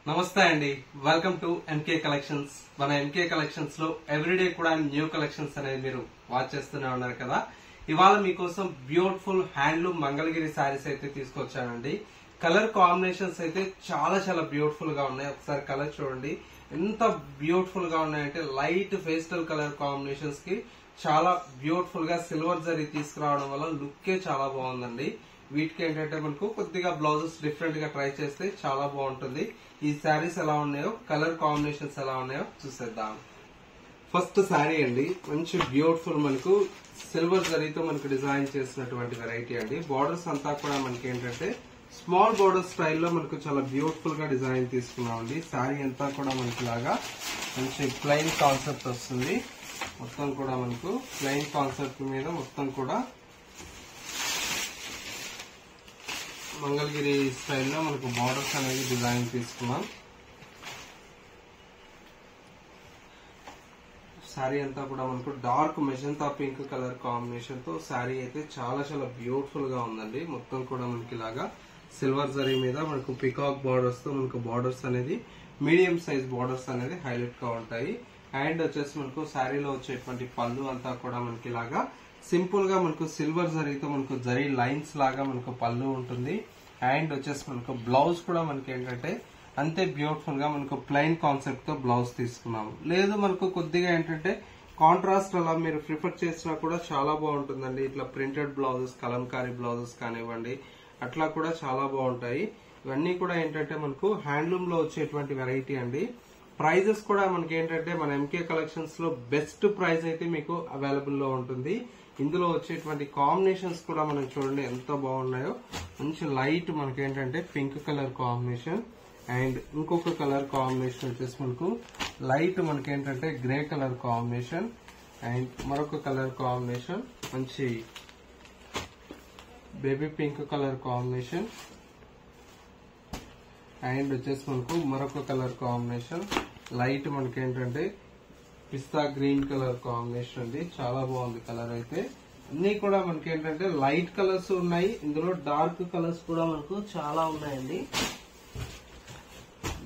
నమస్తే అండి, welcome to MK collections. మన ఎంకే కలెక్షన్స్ లో ఎవ్రీడే కూడా న్యూ కలెక్షన్స్ అనేది మీరు వాచ్ చేస్తూనే ఉన్నారు కదా. ఇవాళ మీకోసం బ్యూటిఫుల్ హ్యాండ్లూమ్ మంగళగిరి శారీస్ అయితే తీసుకొచ్చానండి. కలర్ కాంబినేషన్స్ అయితే చాలా చాలా బ్యూటిఫుల్ గా ఉన్నాయి. ఒకసారి కలర్ చూడండి ఎంత బ్యూటిఫుల్ గా ఉన్నాయంటే లైట్ పేస్టల్ కలర్ కాంబినేషన్స్ కి చాలా బ్యూటిఫుల్ గా సిల్వర్ జరీ తీసుకురావడం వల్ల లుక్ చాలా బాగుందండి. వీటికి ఏంటంటే మనకు కొద్దిగా బ్లౌజెస్ డిఫరెంట్ గా ట్రై చేస్తే చాలా బాగుంటుంది. ఈ శారీస్ ఎలా ఉన్నాయో, కలర్ కాంబినేషన్స్ ఎలా ఉన్నాయో చూసేద్దాం. ఫస్ట్ శారీ అండి, మంచి బ్యూటిఫుల్ మనకు సిల్వర్ జరీతో మనకు డిజైన్ చేసినటువంటి వెరైటీ అండి. బార్డర్స్ అంతా కూడా మనకి ఏంటంటే స్మాల్ బార్డర్ స్టైల్లో మనకు చాలా బ్యూటిఫుల్ గా డిజైన్ తీసుకున్నామండి. శారీ అంతా కూడా మనకి లాగా మంచి ప్లెయిన్ కాన్సెప్ట్ వస్తుంది. మొత్తం కూడా మనకు ప్లెయిన్ కాన్సెప్ట్ మీద మొత్తం కూడా మంగళగిరి స్టైల్లో మనకు బార్డర్స్ అనేది డిజైన్ తీసుకున్నాం. శారీ అంతా కూడా మనకు dark magenta pink colour combination తో శారీ అయితే చాలా చాలా బ్యూటిఫుల్ గా ఉందండి. మొత్తం కూడా మనకి ఇలాగా సిల్వర్ జరీ మీద మనకు పికాక్ బార్డర్స్ తో మనకు బార్డర్స్ అనేది మీడియం సైజ్ బార్డర్స్ అనేది హైలైట్ గా ఉంటాయి. అండ్ వచ్చేసి మనకు శారీలో వచ్చేటువంటి పళ్ళు అంతా కూడా మనకి ఇలాగా సింపుల్ గా మనకు సిల్వర్ జరీతో మనకు జరీ లైన్స్ లాగా మనకు పళ్ళు ఉంటుంది. అండ్ వచ్చేసి మనకు బ్లౌజ్ కూడా మనకి ఏంటంటే అంతే బ్యూటిఫుల్ గా మనకు ప్లెయిన్ కాన్సెప్ట్ తో బ్లౌజ్ తీసుకున్నాము. లేదు మనకు కొద్దిగా ఏంటంటే కాంట్రాస్ట్ అలా మీరు ప్రిఫర్ చేసినా కూడా చాలా బాగుంటుందండి. ఇట్లా ప్రింటెడ్ బ్లౌజెస్, కలంకారీ బ్లౌజెస్ కానివ్వండి, అట్లా కూడా చాలా బాగుంటాయి. ఇవన్నీ కూడా ఏంటంటే మనకు హ్యాండ్లూమ్ లో వచ్చేటువంటి వెరైటీ అండి. ప్రైజెస్ కూడా మనకి ఏంటంటే మన ఎంకే కలెక్షన్స్ లో బెస్ట్ ప్రైస్ అయితే మీకు అవైలబుల్ లో ఉంటుంది. ఇందులో వచ్చేటువంటి కాంబినేషన్స్ కూడా మనం చూడండి ఎంత బాగున్నాయో. మంచి లైట్ మనకి ఏంటంటే పింక్ కలర్ కాంబినేషన్ అండ్ ఇంకొక కలర్ కాంబినేషన్ వచ్చేసి మనకు లైట్ మనకి ఏంటంటే గ్రే కలర్ కాంబినేషన్ అండ్ మరొక కలర్ కాంబినేషన్ మంచి baby pink colour combination and వచ్చేసి మనకు మరొక కలర్ కాంబినేషన్ లైట్ మనకి ఏంటంటే పిస్తా గ్రీన్ కలర్ కాంబినేషన్ అండి. చాలా బాగుంది కలర్ అయితే. అన్ని కూడా మనకి ఏంటంటే లైట్ కలర్స్ ఉన్నాయి. ఇందులో డార్క్ కలర్స్ కూడా మనకు చాలా ఉన్నాయండి.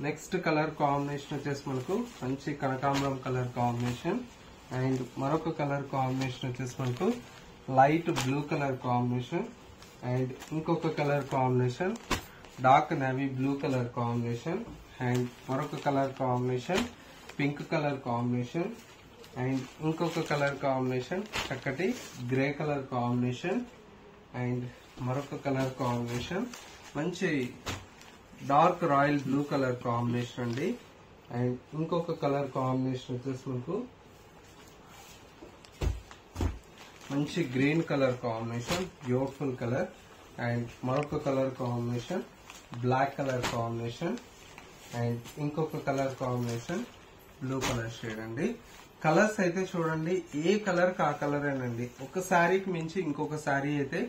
నెక్స్ట్ కలర్ కాంబినేషన్ వచ్చేసి మనకు మంచి కనకాంబరం కలర్ కాంబినేషన్ అండ్ మరొక కలర్ కాంబినేషన్ వచ్చేసి మనకు light blue colour combination and ఇంకొక colour combination dark navy blue colour combination and మరొక colour combination pink colour combination and ఇంకొక కలర్ కాంబినేషన్ చక్కటి గ్రే కలర్ కాంబినేషన్ అండ్ మరొక కలర్ కాంబినేషన్ మంచి dark royal blue colour combination అండి. And ఇంకొక colour combination వచ్చేసి మనకు మంచి green colour combination, beautiful colour and మరొక colour combination black colour combination and ఇంకొక colour combination blue colour shade అండి. కలర్స్ అయితే చూడండి ఏ కలర్ కా కలర్ అండి. ఒక శారీకి మించి ఇంకొక శారీ అయితే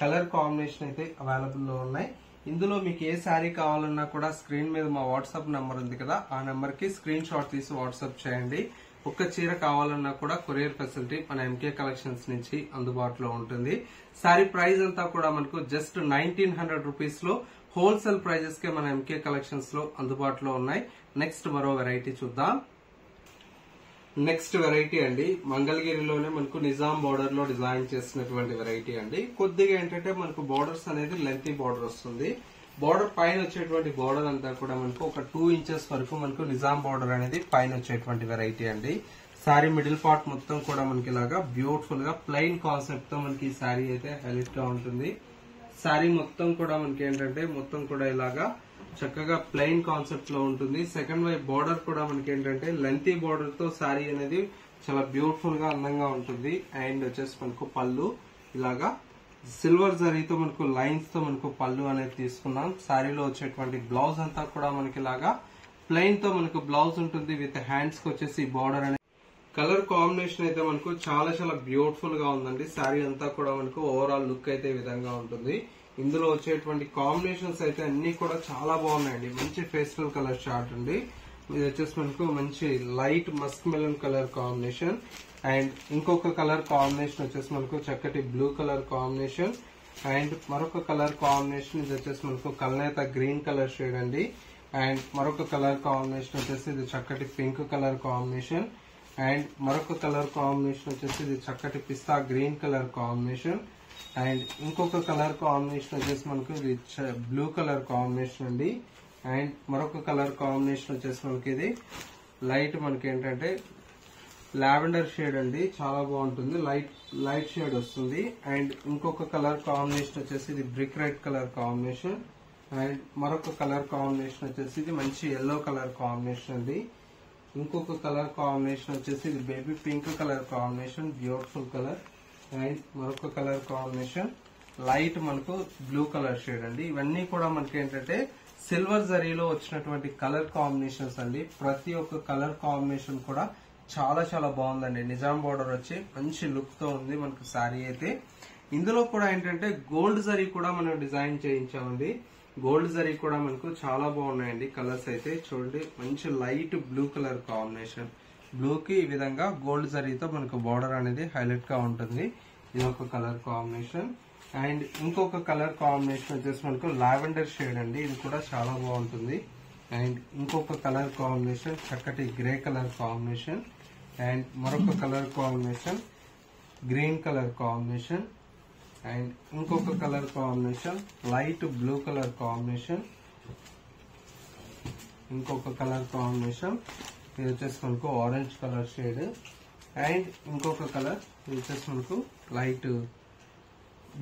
కలర్ కాంబినేషన్ అయితే అవైలబుల్ లో ఉన్నాయి. ఇందులో మీకు ఏ శారీ కావాలన్నా కూడా స్క్రీన్ మీద మా వాట్సాప్ నెంబర్ ఉంది కదా, ఆ నెంబర్ కి స్క్రీన్ షాట్ తీసి వాట్సాప్ చేయండి. ఒక్క చీర కావాలన్నా కూడా కొరియర్ ఫెసిలిటీ మన ఎంకే కలెక్షన్స్ నుంచి అందుబాటులో ఉంటుంది. శారీ ప్రైస్ అంతా కూడా మనకు జస్ట్ 1900 రూపీస్ లో హోల్సేల్ ప్రైజెస్ కే మన ఎంకే కలెక్షన్స్ లో అందుబాటులో ఉన్నాయి. నెక్స్ట్ మరో వెరైటీ చూద్దాం. నెక్స్ట్ వెరైటీ అండి, మంగళగిరిలోనే మనకు నిజాం బార్డర్ లో డిజైన్ చేసినటువంటి వెరైటీ అండి. కొద్దిగా ఏంటంటే మనకు బార్డర్స్ అనేది లెంతీ బార్డర్ వస్తుంది. బార్డర్ పైన వచ్చేటువంటి బార్డర్ అంతా కూడా మనకు ఒక 2 ఇంచెస్ వరకు మనకు నిజాం బార్డర్ అనేది పైన వచ్చేటువంటి వెరైటీ అండి. శారీ మిడిల్ పార్ట్ మొత్తం కూడా మనకి ఇలాగా బ్యూటిఫుల్ గా ప్లెయిన్ కాన్సెప్ట్ తో మనకి ఈ శారీ అయితే హైలైట్ గా ఉంటుంది. శారీ మొత్తం కూడా మనకి ఏంటంటే మొత్తం కూడా ఇలాగా చక్కగా ప్లెయిన్ కాన్సెప్ట్ లో ఉంటుంది. సెకండ్ వైపు బార్డర్ కూడా మనకి ఏంటంటే లెంతీ బార్డర్ తో శారీ అనేది చాలా బ్యూటిఫుల్ గా అందంగా ఉంటుంది. అండ్ వచ్చేసి మనకు పళ్ళు ఇలాగా సిల్వర్ జరీతో మనకు లైన్స్ తో మనకు పళ్ళు అనేది తీసుకున్నాం. శారీలో వచ్చేటువంటి బ్లౌజ్ అంతా కూడా మనకి ఇలాగా ప్లెయిన్ తో మనకు బ్లౌజ్ ఉంటుంది. విత్ హ్యాండ్స్ కి వచ్చేసి బార్డర్ అనేది కలర్ కాంబినేషన్ అయితే మనకు చాలా చాలా బ్యూటిఫుల్ గా ఉందండి. శారీ అంతా కూడా మనకు ఓవరాల్ లుక్ అయితే ఈ విధంగా ఉంటుంది. ఇందులో వచ్చేటువంటి కాంబినేషన్స్ అయితే అన్ని కూడా చాలా బాగున్నాయండి. మంచి పేస్టల్ కలర్ చార్ట్ అండి. ఇది వచ్చేసి మనకు మంచి light Musk melon colour combination and ఇంకొక కలర్ కాంబినేషన్ వచ్చేసి మనకు చక్కటి బ్లూ కలర్ కాంబినేషన్ అండ్ మరొక కలర్ కాంబినేషన్ ఇది వచ్చేసి మనకు కల్నేత గ్రీన్ కలర్ షేడ్ అండి. అండ్ మరొక కలర్ కాంబినేషన్ వచ్చేసి ఇది చక్కటి పింక్ కలర్ కాంబినేషన్. అండ్ మరొక కలర్ కాంబినేషన్ వచ్చేసి ఇది చక్కటి పిస్తా గ్రీన్ కలర్ కాంబినేషన్. అండ్ ఇంకొక కలర్ కాంబినేషన్ వచ్చేసి మనకు ఇది బ్లూ కలర్ కాంబినేషన్ అండి. అండ్ మరొక కలర్ కాంబినేషన్ వచ్చేసి మనకి ఇది లైట్ మనకి ఏంటంటే లావెండర్ షేడ్ అండి, చాలా బాగుంటుంది, లైట్ షేడ్ వస్తుంది. అండ్ ఇంకొక కలర్ కాంబినేషన్ వచ్చేసి ఇది brick red colour combination. And మరొక కలర్ కాంబినేషన్ వచ్చేసి ఇది మంచి ఎల్లో కలర్ కాంబినేషన్ అండి. ఇంకొక కలర్ కాంబినేషన్ వచ్చేసి ఇది baby pink colour combination, beautiful colour. And మరొక కలర్ కాంబినేషన్ లైట్ మనకు బ్లూ కలర్ షేడ్ అండి. ఇవన్నీ కూడా మనకి ఏంటంటే సిల్వర్ జరీలో వచ్చినటువంటి కలర్ కాంబినేషన్స్ అండి. ప్రతి ఒక్క కలర్ కాంబినేషన్ కూడా చాలా చాలా బాగుందండి. నిజాం బోర్డర్ వచ్చి మంచి లుక్ తో ఉంది మనకు శారీ అయితే. ఇందులో కూడా ఏంటంటే గోల్డ్ జరీ కూడా మనం డిజైన్ చేయించామండి. గోల్డ్ జరీ కూడా మనకు చాలా బాగున్నాయండి. కలర్స్ అయితే చూడండి, మంచి light blue colour combination, blue కి ఈ విధంగా గోల్డ్ జరీతో మనకు బోర్డర్ అనేది హైలైట్ గా ఉంటుంది. ఇది ఒక కలర్ కాంబినేషన్. అండ్ ఇంకొక కలర్ కాంబినేషన్ వచ్చేసి మనకు లావెండర్ షేడ్ అండి, ఇది కూడా చాలా బాగుంటుంది. అండ్ ఇంకొక కలర్ కాంబినేషన్ చక్కటి గ్రే కలర్ కాంబినేషన్. అండ్ మరొక colour combination green colour combination. And ఇంకొక colour combination light blue colour combination. ఇంకొక కలర్ కాంబినేషన్ ఇది వచ్చేసి మనకు ఆరెంజ్ కలర్ షేడ్. అండ్ ఇంకొక కలర్ ఇది వచ్చేసి మనకు లైట్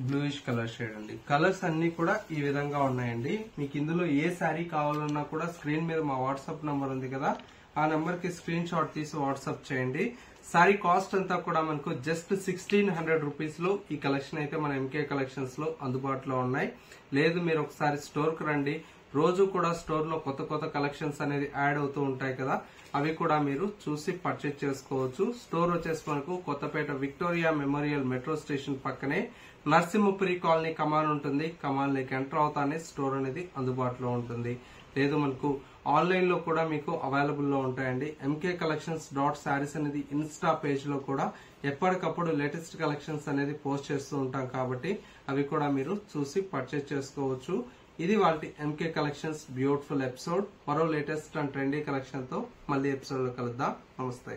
బ్లూయిష్ కలర్ షేడ్ అండి. కలర్స్ అన్ని కూడా ఈ విధంగా ఉన్నాయండి. మీకు ఇందులో ఏ శారీ కావాలన్నా కూడా స్క్రీన్ మీద మా వాట్సాప్ నంబర్ ఉంది కదా, ఆ నంబర్ కి స్క్రీన్ షాట్ తీసి వాట్సాప్ చేయండి. సారీ కాస్ట్ అంతా కూడా మనకు జస్ట్ 1600 రూపీస్ లో ఈ కలెక్షన్ అయితే మన ఎంకే కలెక్షన్స్ లో అందుబాటులో ఉన్నాయి. లేదు మీరు ఒకసారి స్టోర్ కు రండి, రోజు కూడా స్టోర్ లో కొత్త కొత్త కలెక్షన్స్ అనేది యాడ్ అవుతూ ఉంటాయి కదా, అవి కూడా మీరు చూసి పర్చేజ్ చేసుకోవచ్చు. స్టోర్ వచ్చేసి మనకు Kothapet Victoria Memorial metro station పక్కనే నర్సింహపురి కాలనీ కమాన్ ఉంటుంది. కమాన్ లేక ఎంటర్ అవుతానే స్టోర్ అనేది అందుబాటులో ఉంటుంది. లేదు మనకు ఆన్లైన్ లో కూడా మీకు అవైలబుల్ లో ఉంటాయండి. ఎంకే కలెక్షన్స్ .sarees అనేది ఇన్స్టా పేజ్ లో కూడా ఎప్పటికప్పుడు లేటెస్ట్ కలెక్షన్స్ అనేది పోస్ట్ చేస్తూ ఉంటాం కాబట్టి అవి కూడా మీరు చూసి పర్చేజ్ చేసుకోవచ్చు. ఇది వాటి ఎంకే కలెక్షన్స్ బ్యూటిఫుల్ ఎపిసోడ్. మరో లేటెస్ట్ అండ్ ట్రెండీ కలెక్షన్ తో మళ్ళీ ఎపిసోడ్ లో కలుద్దాం. నమస్తే.